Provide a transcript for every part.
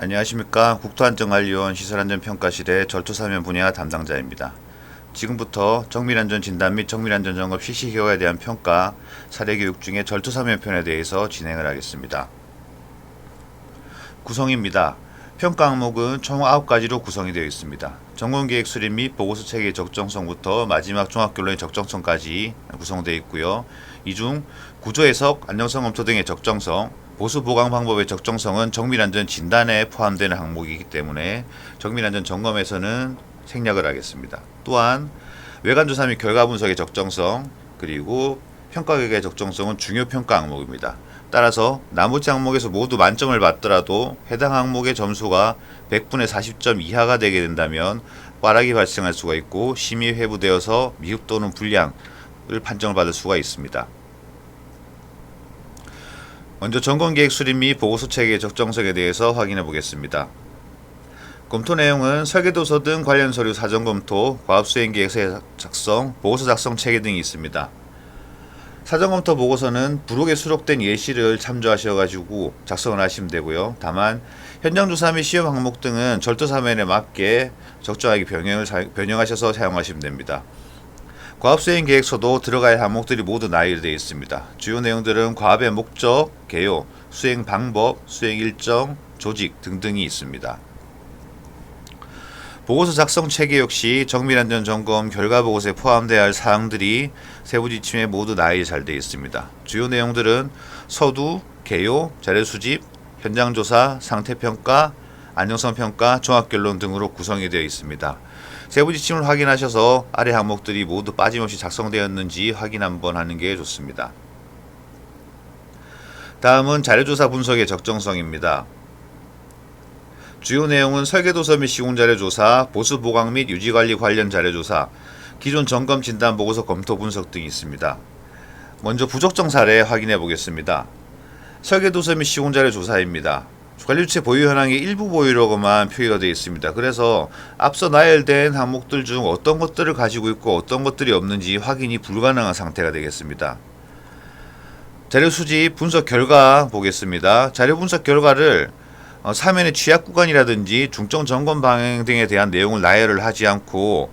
안녕하십니까. 국토안전관리원 시설안전평가실의 절투사면 분야 담당자입니다. 지금부터 정밀안전 진단 및 정밀안전 점검 실시 효과에 대한 평가 사례교육 중에 절투사면 편에 대해서 진행을 하겠습니다. 구성입니다. 평가 항목은 총 9가지로 구성이 되어 있습니다. 점검계획 수립 및 보고서 체계의 적정성부터 마지막 종합결론의 적정성까지 구성되어 있고요. 이 중 구조 해석, 안정성 검토 등의 적정성, 보수 보강 방법의 적정성은 정밀안전 진단에 포함되는 항목이기 때문에 정밀안전 점검에서는 생략을 하겠습니다. 또한 외관조사 및 결과 분석의 적정성, 그리고 평가계획의 적정성은 중요 평가 항목입니다. 따라서 나머지 항목에서 모두 만점을 받더라도 해당 항목의 점수가 100분의 40점 이하가 되게 된다면 꽈락이 발생할 수가 있고 심의 회부되어서 미흡 또는 불량을 판정을 받을 수가 있습니다. 먼저 점검계획 수립 및 보고서 체계의 적정성에 대해서 확인해 보겠습니다. 검토 내용은 설계도서 등 관련 서류 사전검토, 과업수행계획서 작성, 보고서 작성 체계 등이 있습니다. 사전검토 보고서는 부록에 수록된 예시를 참조하셔가지고 작성을 하시면 되고요. 다만 현장조사 및 시험 항목 등은 절도사면에 맞게 적정하게 변형하셔서 사용하시면 됩니다. 과업수행계획서도 들어갈 항목들이 모두 나열되어 있습니다. 주요 내용들은 과업의 목적, 개요, 수행 방법, 수행 일정, 조직 등등이 있습니다. 보고서 작성 체계 역시 정밀안전 점검 결과 보고서에 포함되어야 할 사항들이 세부 지침에 모두 나열이 잘 되어 있습니다. 주요 내용들은 서두, 개요, 자료 수집, 현장 조사, 상태 평가, 안정성 평가, 종합 결론 등으로 구성이 되어 있습니다. 세부 지침을 확인하셔서 아래 항목들이 모두 빠짐없이 작성되었는지 확인 한번 하는 게 좋습니다. 다음은 자료조사 분석의 적정성입니다. 주요 내용은 설계도서 및 시공자료 조사, 보수 보강 및 유지관리 관련 자료 조사, 기존 점검 진단 보고서 검토 분석 등이 있습니다. 먼저 부적정 사례 확인해 보겠습니다. 설계도서 및 시공자료 조사입니다. 관리주체 보유 현황의 일부 보유라고만 표기가 되어 있습니다. 그래서 앞서 나열된 항목들 중 어떤 것들을 가지고 있고 어떤 것들이 없는지 확인이 불가능한 상태가 되겠습니다. 자료 수집 분석 결과 보겠습니다. 자료 분석 결과를 사면의 취약 구간이라든지 중점 점검 방향 등에 대한 내용을 나열을 하지 않고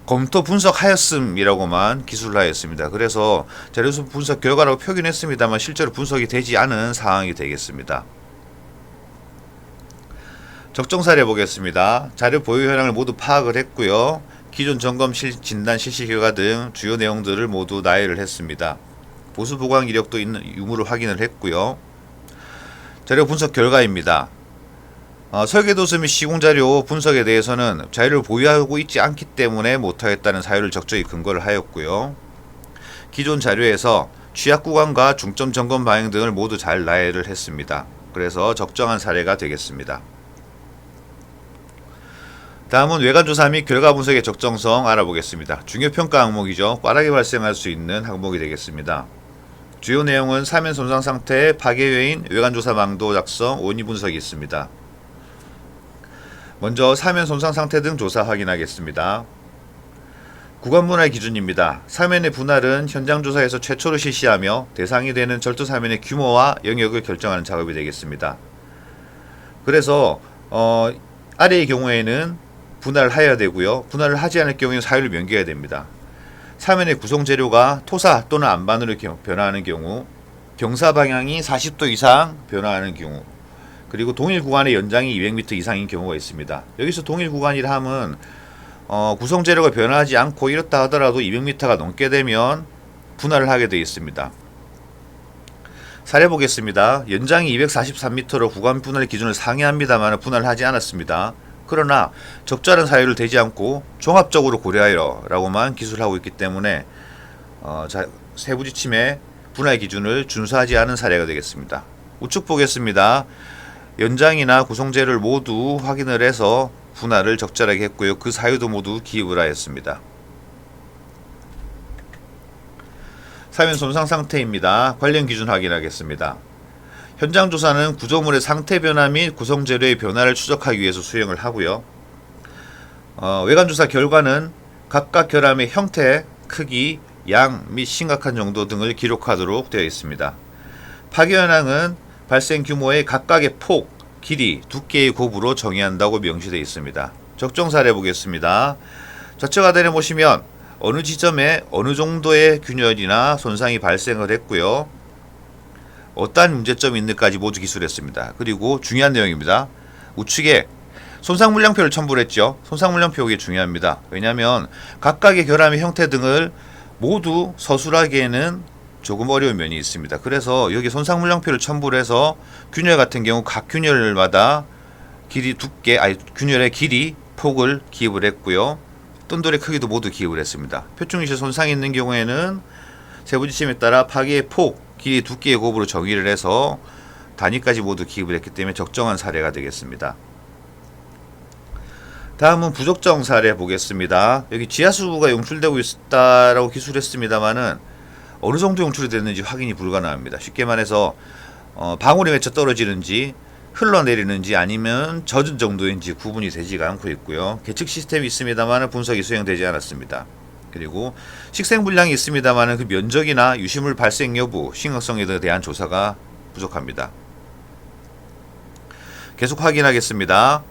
검토 분석하였음이라고만 기술을 하였습니다. 그래서 자료 분석 결과라고 표기는 했습니다만 실제로 분석이 되지 않은 상황이 되겠습니다. 적정 사례 보겠습니다. 자료 보유 현황을 모두 파악을 했고요. 기존 점검 진단 실시 결과 등 주요 내용들을 모두 나열을 했습니다. 보수 보강 이력도 있는 유무를 확인을 했고요. 자료 분석 결과입니다. 설계도서 및 시공자료 분석에 대해서는 자료를 보유하고 있지 않기 때문에 못하겠다는 사유를 적절히 근거를 하였고요. 기존 자료에서 취약 구간과 중점 점검 방향 등을 모두 잘 나열을 했습니다. 그래서 적정한 사례가 되겠습니다. 다음은 외관조사 및 결과 분석의 적정성 알아보겠습니다. 중요 평가 항목이죠. 빠르게 발생할 수 있는 항목이 되겠습니다. 주요 내용은 사면 손상 상태, 파괴 요인, 외관조사 망도 작성, 원인 분석이 있습니다. 먼저 사면 손상 상태 등 조사 확인하겠습니다. 구간 분할 기준입니다. 사면의 분할은 현장 조사에서 최초로 실시하며 대상이 되는 절도 사면의 규모와 영역을 결정하는 작업이 되겠습니다. 그래서 아래의 경우에는 분할을 해야 되고요. 분할을 하지 않을 경우에는 사유를 명기해야 됩니다. 사면의 구성 재료가 토사 또는 안반으로 변화하는 경우, 경사 방향이 40도 이상 변화하는 경우, 그리고 동일 구간의 연장이 200m 이상인 경우가 있습니다. 여기서 동일 구간이라 함은 구성 재료가 변화하지 않고 이렇다 하더라도 200m가 넘게 되면 분할을 하게 되어 있습니다. 사례 보겠습니다. 연장이 243m로 구간 분할 기준을 상회합니다만 분할을 하지 않았습니다. 그러나 적절한 사유를 대지 않고 종합적으로 고려하여 라고만 기술하고 있기 때문에 세부 지침의 분할 기준을 준수하지 않은 사례가 되겠습니다. 우측 보겠습니다. 연장이나 구성재를 모두 확인을 해서 분할을 적절하게 했고요. 그 사유도 모두 기입을 하였습니다. 사면 손상 상태입니다. 관련 기준 확인하겠습니다. 현장 조사는 구조물의 상태 변화 및 구성 재료의 변화를 추적하기 위해서 수행을 하고요. 외관 조사 결과는 각각 결함의 형태, 크기, 양 및 심각한 정도 등을 기록하도록 되어 있습니다. 파괴 현황은 발생 규모의 각각의 폭, 길이, 두께의 곱으로 정의한다고 명시되어 있습니다. 적정 사례 보겠습니다. 좌측 하단에 보시면 어느 지점에 어느 정도의 균열이나 손상이 발생을 했고요. 어떠한 문제점이 있는지까지 모두 기술했습니다. 그리고 중요한 내용입니다. 우측에 손상물량표를 첨부를 했죠. 손상물량표 이게 중요합니다. 왜냐하면 각각의 결함의 형태 등을 모두 서술하기에는 조금 어려운 면이 있습니다. 그래서 여기 손상물량표를 첨부를 해서 균열 같은 경우 각 균열마다 길이, 두께, 균열의 길이, 폭을 기입을 했고요. 뜬돌의 크기도 모두 기입을 했습니다. 표충일체 손상이 있는 경우에는 세부 지침에 따라 파괴의 폭, 길이, 두께의 곱으로 정의를 해서 단위까지 모두 기입을 했기 때문에 적정한 사례가 되겠습니다. 다음은 부적정 사례 보겠습니다. 여기 지하수가 용출되고 있다라고 기술했습니다만은 어느 정도 용출이 됐는지 확인이 불가능합니다. 쉽게 말해서 방울이 맺혀 떨어지는지 흘러내리는지 아니면 젖은 정도인지 구분이 되지가 않고 있고요. 계측 시스템이 있습니다만 분석이 수행되지 않았습니다. 그리고 식생분량이 있습니다만 그 면적이나 유실물 발생 여부, 심각성에 대한 조사가 부족합니다. 계속 확인하겠습니다.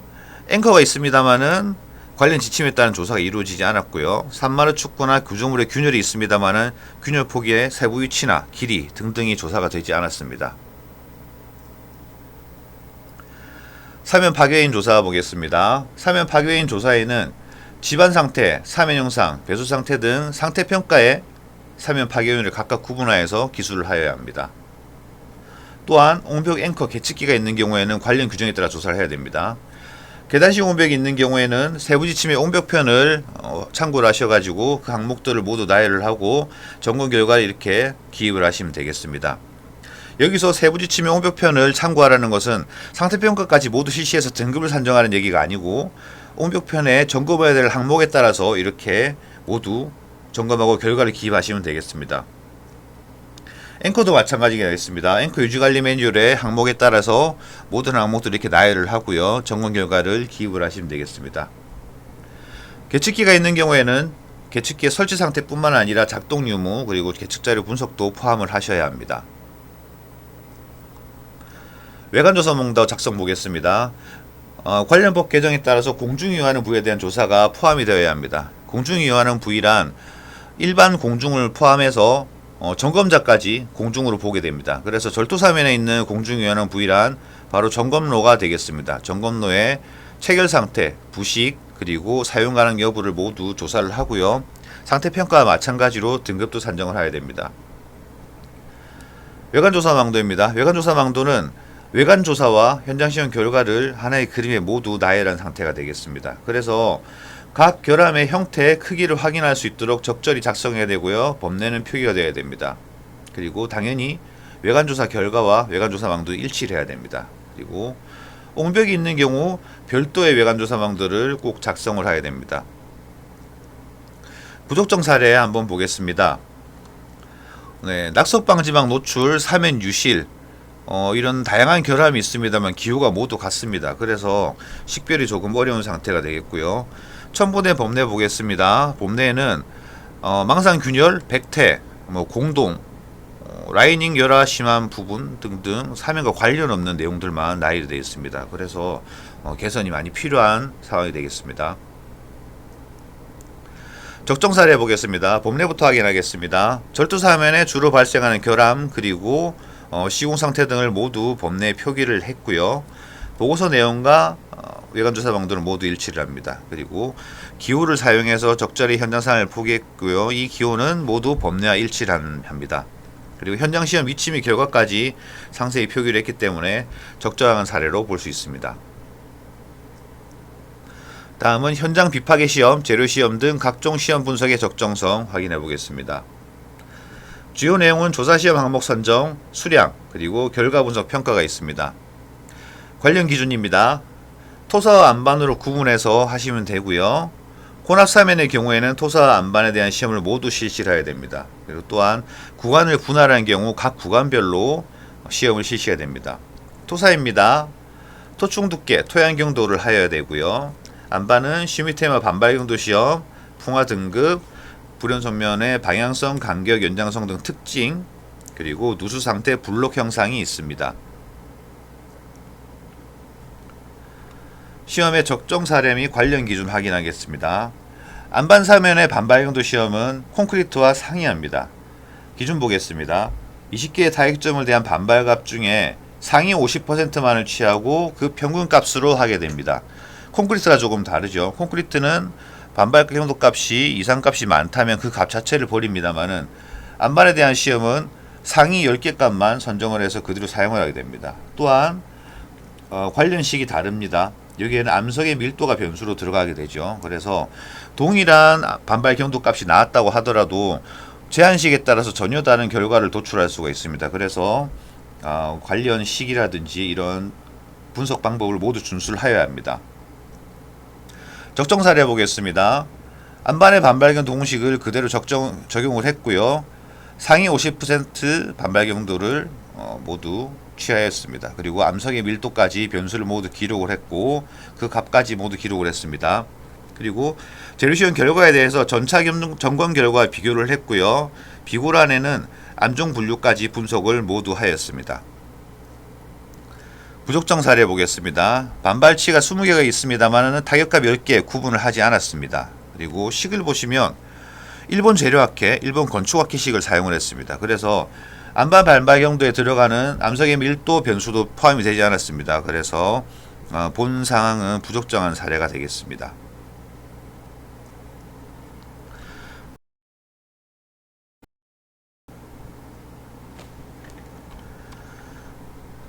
앵커가 있습니다만은 관련 지침에 따른 조사가 이루어지지 않았고요. 산마루 축구나 구조물의 균열이 있습니다만은 균열 폭의 세부 위치나 길이 등등이 조사가 되지 않았습니다. 사면 파괴인 조사 보겠습니다. 사면 파괴인 조사에는 집안 상태, 사면 형상, 배수 상태 등 상태 평가에 사면 파괴인을 각각 구분하여서 기술을 하여야 합니다. 또한 옹벽 앵커 계측기가 있는 경우에는 관련 규정에 따라 조사를 해야 됩니다. 계단식 옹벽이 있는 경우에는 세부 지침의 옹벽편을 참고를 하셔가지고 그 항목들을 모두 나열을 하고 점검 결과를 이렇게 기입을 하시면 되겠습니다. 여기서 세부 지침의 옹벽편을 참고하라는 것은 상태평가까지 모두 실시해서 등급을 산정하는 얘기가 아니고 옹벽편에 점검해야 될 항목에 따라서 이렇게 모두 점검하고 결과를 기입하시면 되겠습니다. 앵커도 마찬가지가 되겠습니다. 앵커 유지관리 매뉴얼의 항목에 따라서 모든 항목들을 이렇게 나열을 하고요. 점검 결과를 기입을 하시면 되겠습니다. 계측기가 있는 경우에는 계측기의 설치 상태뿐만 아니라 작동 유무 그리고 계측자료 분석도 포함을 하셔야 합니다. 외관조사 목록 작성 보겠습니다. 관련 법 개정에 따라서 공중이용하는 부위에 대한 조사가 포함이 되어야 합니다. 공중이용하는 부위란 일반 공중을 포함해서 점검자까지 공중으로 보게 됩니다. 그래서 절도사면에 있는 공중이용하는 부위란 바로 점검로가 되겠습니다. 점검로의 체결 상태, 부식, 그리고 사용 가능 여부를 모두 조사를 하고요. 상태평가와 마찬가지로 등급도 산정을 해야 됩니다. 외관조사 망도입니다. 외관조사 망도는 외관조사와 현장시험 결과를 하나의 그림에 모두 나열한 상태가 되겠습니다. 그래서 각 결함의 형태, 크기를 확인할 수 있도록 적절히 작성해야 되고요. 법내는 표기가 되어야 됩니다. 그리고 당연히 외관조사 결과와 외관조사 망도 일치를 해야 됩니다. 그리고 옹벽이 있는 경우 별도의 외관조사 망도를 꼭 작성을 해야 됩니다. 부적정 사례 한번 보겠습니다. 낙석방지막 노출, 사면 유실 이런 다양한 결함이 있습니다만 기호가 모두 같습니다. 그래서 식별이 조금 어려운 상태가 되겠고요. 첨부된 법내 보겠습니다. 법내에는 망상균열, 백태, 공동, 라이닝 열화 심한 부분 등등 사면과 관련 없는 내용들만 나열이 되어 있습니다. 그래서 개선이 많이 필요한 상황이 되겠습니다. 적정 사례 보겠습니다. 법내부터 확인하겠습니다. 절도사면에 주로 발생하는 결함 그리고 시공 상태 등을 모두 법내에 표기를 했고요. 보고서 내용과 외관조사 방도는 모두 일치를 합니다. 그리고 기호를 사용해서 적절히 현장상을 포기했고요. 이 기호는 모두 법내와 일치를 합니다. 그리고 현장시험 위치 및 결과까지 상세히 표기를 했기 때문에 적정한 사례로 볼 수 있습니다. 다음은 현장 비파괴 시험, 재료 시험 등 각종 시험 분석의 적정성 확인해 보겠습니다. 주요 내용은 조사시험 항목 선정, 수량, 그리고 결과 분석 평가가 있습니다. 관련 기준입니다. 토사와 안반으로 구분해서 하시면 되고요. 혼합사면의 경우에는 토사와 안반에 대한 시험을 모두 실시를 해야 됩니다. 그리고 또한 구간을 분할하는 경우 각 구간별로 시험을 실시해야 됩니다. 토사입니다. 토충 두께, 토양 경도를 하여야 되고요. 안반은 시미테마 반발 경도 시험, 풍화 등급, 불연선면의 방향성, 간격, 연장성 등 특징, 그리고 누수 상태, 블록 형상이 있습니다. 시험의 적정 사례 및 관련 기준 확인하겠습니다. 안반 사면의 반발 경도 시험은 콘크리트와 상이합니다. 기준 보겠습니다. 20개의 타액점을 대한 반발값 중에 상위 50%만을 취하고 그 평균값으로 하게 됩니다. 콘크리트가 조금 다르죠. 콘크리트는 반발 경도 값이 이상값이 많다면 그 값 자체를 버립니다만은 안반에 대한 시험은 상위 10개 값만 선정을 해서 그대로 사용을 하게 됩니다. 또한 관련식이 다릅니다. 여기에는 암석의 밀도가 변수로 들어가게 되죠. 그래서 동일한 반발 경도 값이 나왔다고 하더라도 제한식에 따라서 전혀 다른 결과를 도출할 수가 있습니다. 그래서 관련 식이라든지 이런 분석 방법을 모두 준수를 하여야 합니다. 적정 사례 보겠습니다. 안반의 반발 경도 공식을 그대로 적용을 했고요. 상위 50% 반발 경도를 모두 취하였습니다. 그리고 암석의 밀도까지 변수를 모두 기록을 했고 그 값까지 모두 기록을 했습니다. 그리고 재료시험 결과에 대해서 전차 점검 결과와 비교를 했고요. 비고란에는 암종 분류까지 분석을 모두 하였습니다. 부적정 사례 보겠습니다. 반발치가 20개가 있습니다만 타격값 10개 구분을 하지 않았습니다. 그리고 식을 보시면 일본 재료학회, 일본 건축학회식을 사용을 했습니다. 그래서 안반 반발 경도에 들어가는 암석의 밀도 변수도 포함이 되지 않았습니다. 그래서 본 상황은 부적정한 사례가 되겠습니다.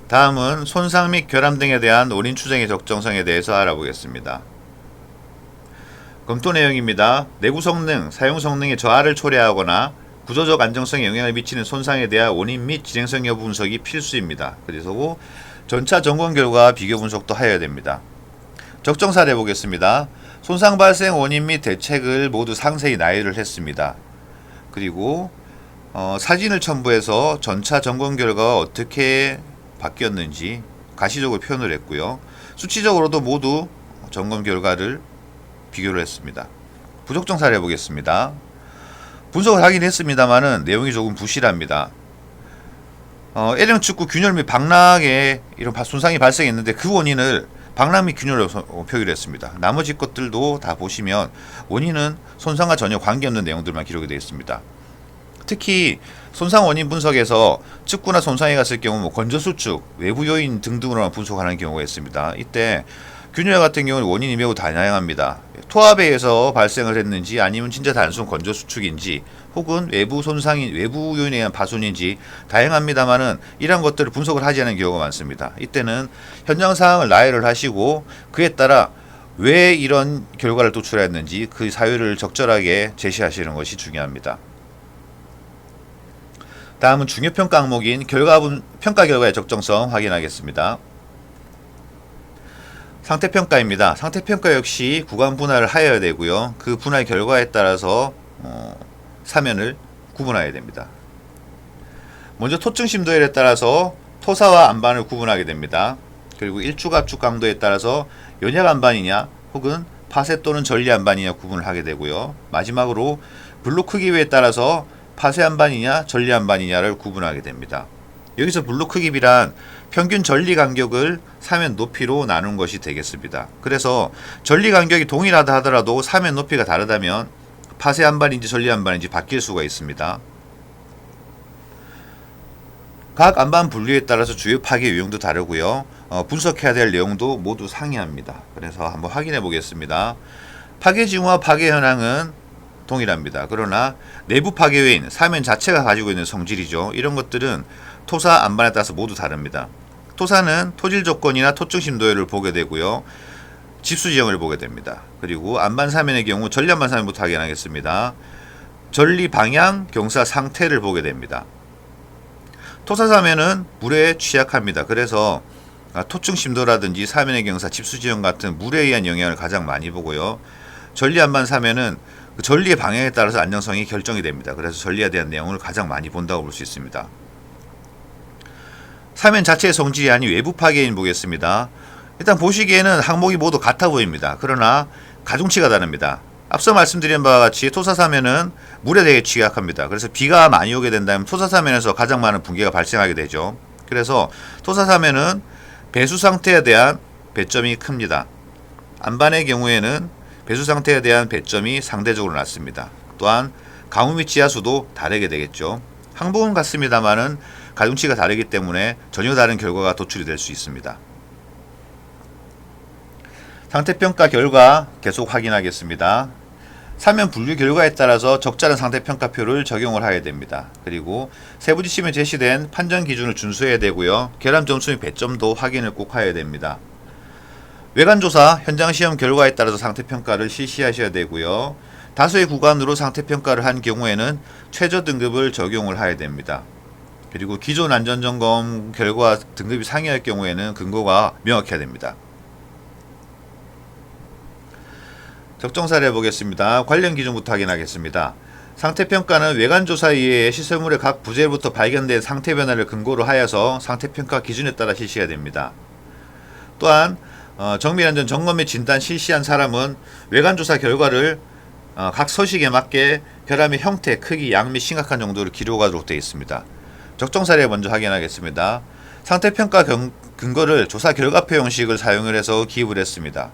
다음은 손상 및 결함 등에 대한 원인 추정의 적정성에 대해서 알아보겠습니다. 검토 내용입니다. 내구 성능, 사용 성능의 저하를 초래하거나 구조적 안정성에 영향을 미치는 손상에 대한 원인 및 진행성 여부 분석이 필수입니다. 그래서 전차 점검 결과 비교 분석도 하여야 됩니다. 적정 사례 보겠습니다. 손상 발생 원인 및 대책을 모두 상세히 나열을 했습니다. 그리고 사진을 첨부해서 전차 점검 결과가 어떻게 바뀌었는지 가시적으로 표현을 했고요. 수치적으로도 모두 점검 결과를 비교를 했습니다. 부적정 사례 보겠습니다. 분석을 하긴 했습니다만은 내용이 조금 부실합니다. L형 축구 균열 및 박락에 이런 손상이 발생했는데 그 원인을 박락 및 균열로 표기를 했습니다. 나머지 것들도 다 보시면 원인은 손상과 전혀 관계없는 내용들만 기록이 되어 있습니다. 특히 손상 원인 분석에서 측구나 손상이 갔을 경우 건조 수축, 외부 요인 등등으로만 분석하는 경우가 있습니다. 이때 균열 같은 경우는 원인이 매우 다양합니다. 토합에 의해서 발생을 했는지 아니면 진짜 단순 건조 수축인지 혹은 외부 손상인 외부 요인에 의한 파손인지 다양합니다만은 이러한 것들을 분석을 하지 않은 경우가 많습니다. 이때는 현장 상황을 나열을 하시고 그에 따라 왜 이런 결과를 도출했는지 그 사유를 적절하게 제시하시는 것이 중요합니다. 다음은 중요평가 항목인 평가 결과의 적정성 확인하겠습니다. 상태평가입니다. 상태평가 역시 구간 분할을 하여야 되고요. 그 분할 결과에 따라서 사면을 구분해야 됩니다. 먼저 토층 심도율에 따라서 토사와 안반을 구분하게 됩니다. 그리고 일축 압축 강도에 따라서 연약 안반이냐 혹은 파쇄 또는 전리 안반이냐 구분을 하게 되고요. 마지막으로 블록 크기에 따라서 파쇄 안반이냐 전리 안반이냐를 구분하게 됩니다. 여기서 블록 크기비란 평균 전리 간격을 사면 높이로 나눈 것이 되겠습니다. 그래서 전리 간격이 동일하다 하더라도 사면 높이가 다르다면 파쇄 안반인지 전리 안반인지 바뀔 수가 있습니다. 각 안반 분류에 따라서 주요 파괴 유형도 다르고요. 분석해야 될 내용도 모두 상이합니다. 그래서 한번 확인해 보겠습니다. 파괴 징후와 파괴 현황은 동일합니다. 그러나 내부 파괴 요인, 사면 자체가 가지고 있는 성질이죠. 이런 것들은 토사 안반에 따라서 모두 다릅니다. 토사는 토질 조건이나 토층 심도율을 보게 되고요. 집수 지형을 보게 됩니다. 그리고 안반 사면의 경우 전리 안반 사면부터 확인하겠습니다. 전리 방향, 경사 상태를 보게 됩니다. 토사 사면은 물에 취약합니다. 그래서 토층 심도라든지 사면의 경사, 집수 지형 같은 물에 의한 영향을 가장 많이 보고요. 전리 안반 사면은 그 전리의 방향에 따라서 안정성이 결정이 됩니다. 그래서 전리에 대한 내용을 가장 많이 본다고 볼 수 있습니다. 사면 자체의 성질이 아닌 외부 파괴인 보겠습니다. 일단 보시기에는 항목이 모두 같아 보입니다. 그러나 가중치가 다릅니다. 앞서 말씀드린 바와 같이 토사사면은 물에 되게 취약합니다. 그래서 비가 많이 오게 된다면 토사사면에서 가장 많은 붕괴가 발생하게 되죠. 그래서 토사사면은 배수 상태에 대한 배점이 큽니다. 안반의 경우에는 배수 상태에 대한 배점이 상대적으로 낮습니다. 또한 가무 및 지하수도 다르게 되겠죠. 항목은 같습니다만은 가중치가 다르기 때문에 전혀 다른 결과가 도출이 될 수 있습니다. 상태평가 결과 계속 확인하겠습니다. 사면 분류 결과에 따라서 적절한 상태평가표를 적용을 해야 됩니다. 그리고 세부 지침에 제시된 판정 기준을 준수해야 되고요. 결함 점수 및 배점도 확인을 꼭 해야 됩니다. 외관조사, 현장시험 결과에 따라서 상태평가를 실시하셔야 되고요. 다수의 구간으로 상태평가를 한 경우에는 최저 등급을 적용을 해야 됩니다. 그리고 기존 안전점검 결과 등급이 상회할 경우에는 근거가 명확해야 됩니다. 적정 사례 보겠습니다. 관련 기준부터 확인하겠습니다. 상태평가는 외관조사 이외에 시설물의 각 부재로부터 발견된 상태 변화를 근거로 하여서 상태평가 기준에 따라 실시해야 됩니다. 또한 정밀안전 점검 및 진단 실시한 사람은 외관조사 결과를 각 서식에 맞게 결함의 형태, 크기, 양 및 심각한 정도를 기록하도록 되어 있습니다. 적정 사례 먼저 확인하겠습니다. 상태평가 근거를 조사 결과표 형식을 사용을 해서 기입을 했습니다.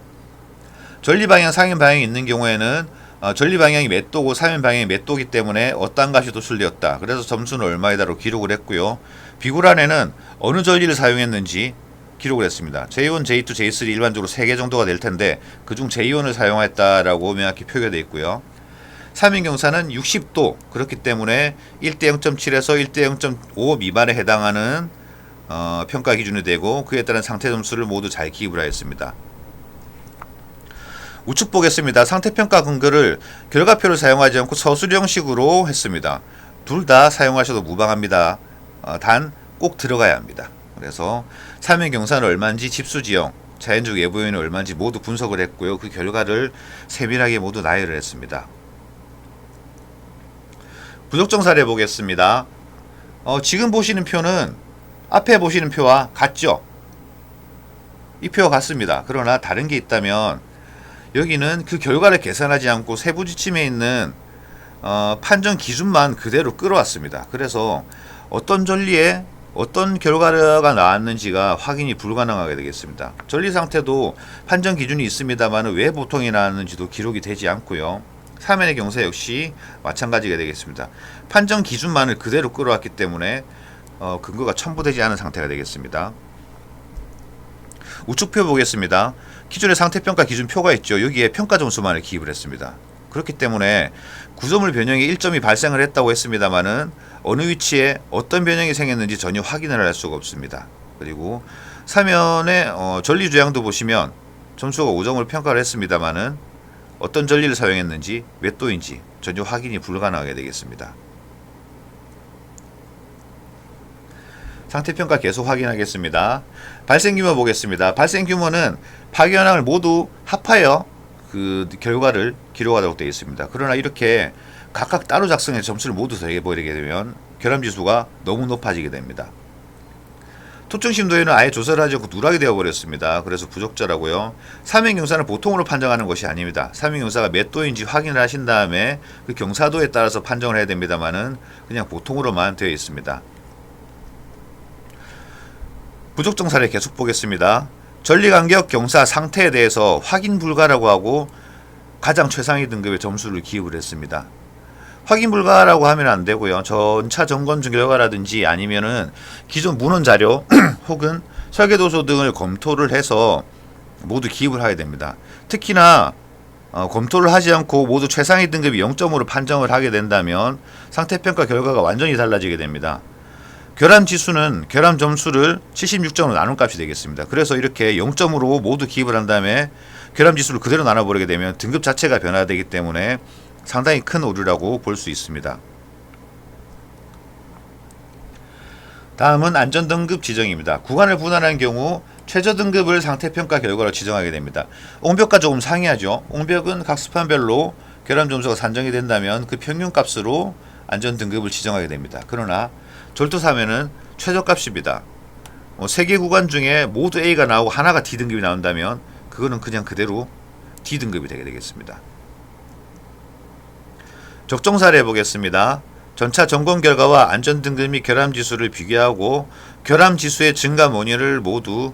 전리방향, 상행 방향이 있는 경우에는 전리방향이 몇 도고 상행 방향이 몇 도기 때문에 어떠한 값이 도출되었다. 그래서 점수는 얼마이다로 기록을 했고요. 비굴안에는 어느 전리를 사용했는지 기록을 했습니다. J1, J2, J3 일반적으로 3개 정도가 될 텐데 그중 J1을 사용했다라고 명확히 표기되어 있고요. 사민경사는 60도 그렇기 때문에 1대 0.7에서 1대 0.5 미만에 해당하는 평가 기준이 되고 그에 따른 상태 점수를 모두 잘 기입을 하였습니다. 우측 보겠습니다. 상태평가 근거를 결과표를 사용하지 않고 서술 형식으로 했습니다. 둘 다 사용하셔도 무방합니다. 단 꼭 들어가야 합니다. 그래서 사면경사는 얼마인지 집수지형, 자연적 예보요인은 얼마인지 모두 분석을 했고요. 그 결과를 세밀하게 모두 나열을 했습니다. 부적정 사례 보겠습니다. 지금 보시는 표는 앞에 보시는 표와 같죠? 이 표와 같습니다. 그러나 다른 게 있다면 여기는 그 결과를 계산하지 않고 세부 지침에 있는 판정 기준만 그대로 끌어왔습니다. 그래서 어떤 전리에 어떤 결과가 나왔는지가 확인이 불가능하게 되겠습니다. 전리 상태도 판정 기준이 있습니다만 왜 보통이 나왔는지도 기록이 되지 않고요. 사면의 경사 역시 마찬가지가 되겠습니다. 판정 기준만을 그대로 끌어왔기 때문에 근거가 첨부되지 않은 상태가 되겠습니다. 우측표 보겠습니다. 기존의 상태평가 기준표가 있죠. 여기에 평가 점수만을 기입을 했습니다. 그렇기 때문에 구조물 변형에 1점이 발생을 했다고 했습니다만은 어느 위치에 어떤 변형이 생겼는지 전혀 확인을 할 수가 없습니다. 그리고 사면의 전리 주양도 보시면 점수가 5점을 평가를 했습니다만은 어떤 전리를 사용했는지 몇 도인지 전혀 확인이 불가능하게 되겠습니다. 상태평가 계속 확인하겠습니다. 발생규모 보겠습니다. 발생규모는 파괴현황을 모두 합하여 그 결과를 기록하도록 되어 있습니다. 그러나 이렇게 각각 따로 작성해서 점수를 모두 더해버리게 되면 결함지수가 너무 높아지게 됩니다. 토층심도에는 아예 조사를 하지 않고 누락이 되어버렸습니다. 그래서 부적절하고요. 사면경사는 보통으로 판정하는 것이 아닙니다. 사면경사가 몇 도인지 확인을 하신 다음에 그 경사도에 따라서 판정을 해야 됩니다만은 그냥 보통으로만 되어 있습니다. 부적정 사례 계속 보겠습니다. 전리간격 경사 상태에 대해서 확인 불가라고 하고 가장 최상위 등급의 점수를 기입을 했습니다. 확인 불가라고 하면 안 되고요. 전차 점검 결과라든지 아니면은 기존 문헌 자료 혹은 설계도서 등을 검토를 해서 모두 기입을 하게 됩니다. 특히나 검토를 하지 않고 모두 최상위 등급이 0점으로 판정을 하게 된다면 상태평가 결과가 완전히 달라지게 됩니다. 결함 지수는 결함 점수를 76점으로 나눈 값이 되겠습니다. 그래서 이렇게 0점으로 모두 기입을 한 다음에 결함 지수를 그대로 나눠버리게 되면 등급 자체가 변화되기 때문에 상당히 큰 오류라고 볼 수 있습니다. 다음은 안전등급 지정입니다. 구간을 분할한 경우 최저 등급을 상태평가 결과로 지정하게 됩니다. 옹벽과 조금 상이하죠. 옹벽은 각 스판별로 결함 점수가 산정이 된다면 그 평균값으로 안전등급을 지정하게 됩니다. 그러나 절도사면은 최저값입니다. 3개 구간 중에 모두 A가 나오고 하나가 D등급이 나온다면 그거는 그냥 그대로 D등급이 되게 되겠습니다. 적정 사례 보겠습니다. 전차 점검 결과와 안전등급 및 결함지수를 비교하고 결함지수의 증가 원인을 모두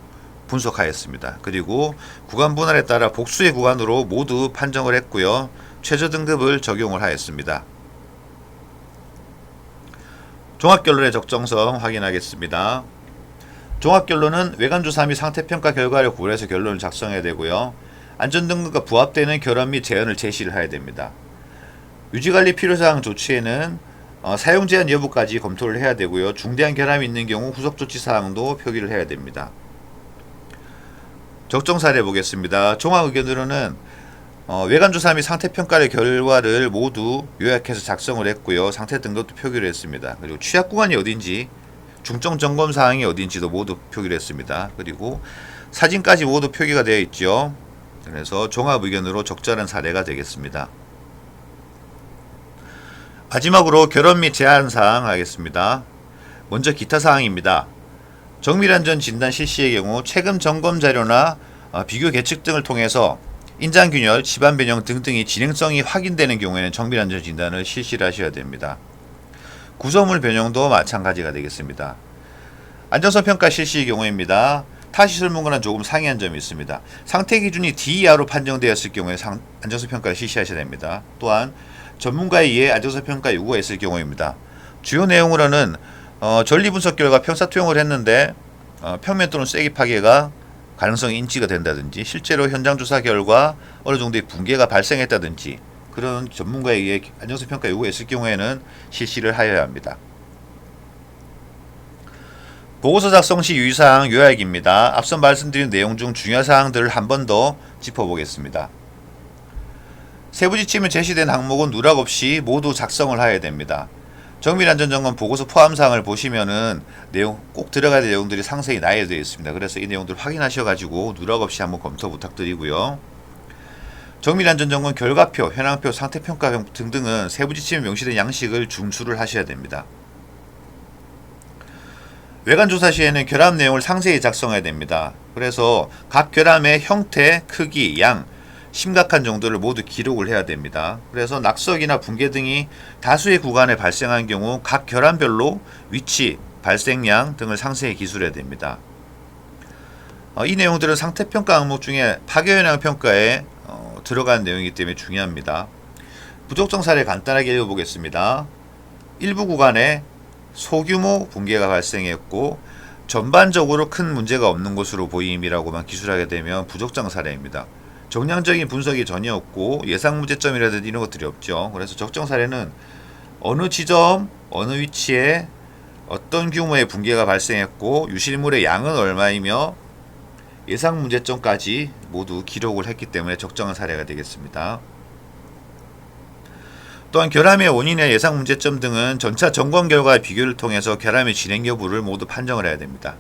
분석하였습니다. 그리고 구간 분할에 따라 복수의 구간으로 모두 판정을 했고요. 최저 등급을 적용을 하였습니다. 종합결론의 적정성 확인하겠습니다. 종합결론은 외관조사 및 상태평가 결과를 고려해서 결론을 작성해야 되고요. 안전등급과 부합되는 결함 및 제한을 제시를 해야 됩니다. 유지관리 필요사항 조치에는 사용 제한 여부까지 검토를 해야 되고요. 중대한 결함이 있는 경우 후속 조치 사항도 표기를 해야 됩니다. 적정 사례 보겠습니다. 종합 의견으로는 외관조사 및 상태평가의 결과를 모두 요약해서 작성을 했고요. 상태 등급도 표기를 했습니다. 그리고 취약 구간이 어딘지, 중점 점검 사항이 어딘지도 모두 표기를 했습니다. 그리고 사진까지 모두 표기가 되어 있죠. 그래서 종합 의견으로 적절한 사례가 되겠습니다. 마지막으로 결함 및 제한 사항 하겠습니다. 먼저 기타 사항입니다. 정밀안전 진단 실시의 경우 최근 점검 자료나 비교 계측 등을 통해서 인장균열, 집안 변형 등등이 진행성이 확인되는 경우에는 정밀안전 진단을 실시를 하셔야 됩니다. 구조물 변형도 마찬가지가 되겠습니다. 안전성 평가 실시의 경우입니다. 타시설문과는 조금 상이한 점이 있습니다. 상태 기준이 D 이하로 판정되었을 경우에 안전성 평가를 실시하셔야 됩니다. 또한 전문가에 의해 안전성 평가 요구가 있을 경우입니다. 주요 내용으로는 전리 분석 결과 평사 투영을 했는데 평면 또는 쐐기 파괴가 가능성이 인지가 된다든지, 실제로 현장 조사 결과 어느 정도의 붕괴가 발생했다든지, 그런 전문가에 의해 안전성 평가 요구가 있을 경우에는 실시를 하여야 합니다. 보고서 작성 시 유의사항 요약입니다. 앞서 말씀드린 내용 중 중요한 사항들을 한 번 더 짚어보겠습니다. 세부 지침에 제시된 항목은 누락 없이 모두 작성을 하여야 됩니다. 정밀안전점검 보고서 포함사항을 보시면은 내용 꼭 들어가야 될 내용들이 상세히 나열되어 있습니다. 그래서 이 내용들을 확인하셔가지고 누락 없이 한번 검토 부탁드리고요. 정밀안전점검 결과표, 현황표, 상태평가 등등은 세부 지침에 명시된 양식을 준수를 하셔야 됩니다. 외관조사 시에는 결함 내용을 상세히 작성해야 됩니다. 그래서 각 결함의 형태, 크기, 양, 심각한 정도를 모두 기록을 해야 됩니다. 그래서 낙석이나 붕괴 등이 다수의 구간에 발생한 경우 각 결함별로 위치, 발생량 등을 상세히 기술해야 됩니다. 이 내용들은 상태평가 항목 중에 파괴현황 평가에 들어간 내용이기 때문에 중요합니다. 부적정 사례 간단하게 읽어보겠습니다. 일부 구간에 소규모 붕괴가 발생했고 전반적으로 큰 문제가 없는 것으로 보임이라고만 기술하게 되면 부적정 사례입니다. 정량적인 분석이 전혀 없고 예상 문제점이라든지 이런 것들이 없죠. 그래서 적정 사례는 어느 지점, 어느 위치에 어떤 규모의 붕괴가 발생했고 유실물의 양은 얼마이며 예상 문제점까지 모두 기록을 했기 때문에 적정한 사례가 되겠습니다. 또한 결함의 원인의 예상 문제점 등은 전차 점검 결과의 비교를 통해서 결함의 진행 여부를 모두 판정을 해야 됩니다.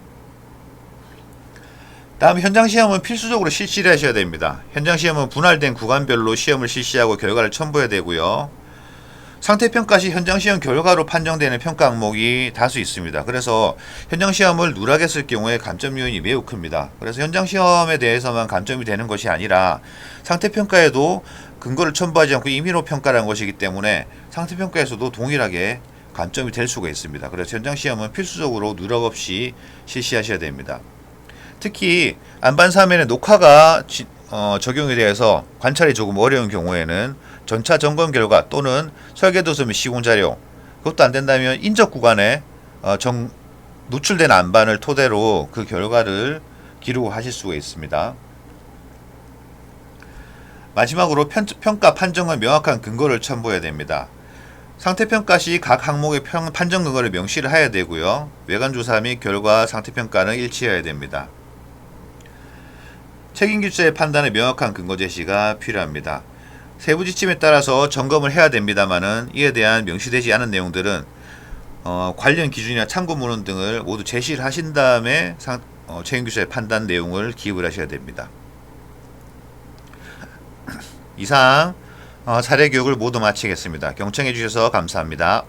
다음 현장 시험은 필수적으로 실시를 하셔야 됩니다. 현장 시험은 분할된 구간별로 시험을 실시하고 결과를 첨부해야 되고요. 상태평가 시 현장 시험 결과로 판정되는 평가 항목이 다수 있습니다. 그래서 현장 시험을 누락했을 경우에 감점 요인이 매우 큽니다. 그래서 현장 시험에 대해서만 감점이 되는 것이 아니라 상태평가에도 근거를 첨부하지 않고 임의로 평가라는 것이기 때문에 상태평가에서도 동일하게 감점이 될 수가 있습니다. 그래서 현장 시험은 필수적으로 누락 없이 실시하셔야 됩니다. 특히 안반사면의 녹화가 적용이 되어서 관찰이 조금 어려운 경우에는 전차 점검 결과 또는 설계도서 및 시공자료, 그것도 안된다면 인적 구간에 노출된 안반을 토대로 그 결과를 기록하실 수가 있습니다. 마지막으로 평가 판정은 명확한 근거를 첨부해야 됩니다. 상태평가 시 각 항목의 판정 근거를 명시를 해야 되고요. 외관조사 및 결과 상태평가는 일치해야 됩니다. 책임기수의 판단에 명확한 근거 제시가 필요합니다. 세부 지침에 따라서 점검을 해야 됩니다만은 이에 대한 명시되지 않은 내용들은 관련 기준이나 참고문헌 등을 모두 제시를 하신 다음에 책임기수의 판단 내용을 기입을 하셔야 됩니다. 이상 사례 교육을 모두 마치겠습니다. 경청해 주셔서 감사합니다.